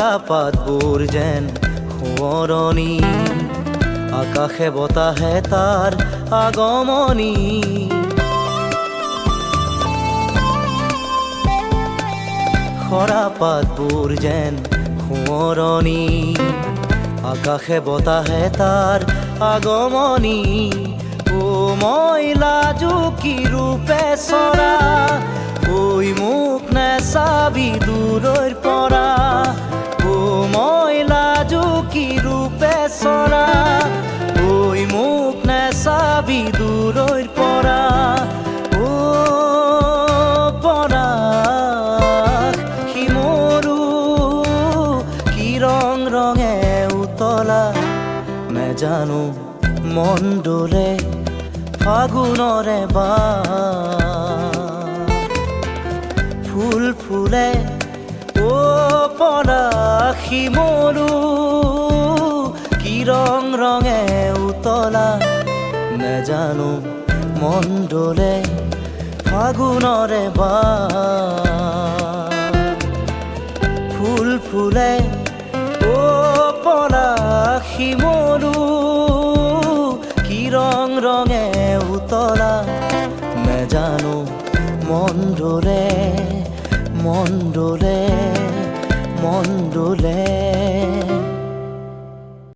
সৰা পাতবোৰ যেন সোঁৱৰণি, আকাশে বতাহে তাৰ আগমনি। সৰা পাতবোৰ যেন সোঁৱৰণি, আকাশে বতাহে তাৰ আগমনি। ও মই লাজু কি ৰূপে চৰা, ঐ মোক নেচাবি দূৰৈৰ পৰা। ও মই লাজু কি ৰূপে চৰা, ঐ মোক নেচাবি দূৰৈৰ পৰা। ও পৰাগ শিমৰু কি ৰং ৰঙে উতলা, নেজানো মন ডোলে ফাগুনৰে বাৰ। ফুল ফুলে ও পৰাগ শিমৰু কি ৰং ৰঙে উতলা, নেজানো মন ডোলে ফাগুনৰে বাৰ। ফুল ফুলে ও পৰাগ শিমৰু কি ৰং ৰঙে উতলা, নেজানো মন ডোলে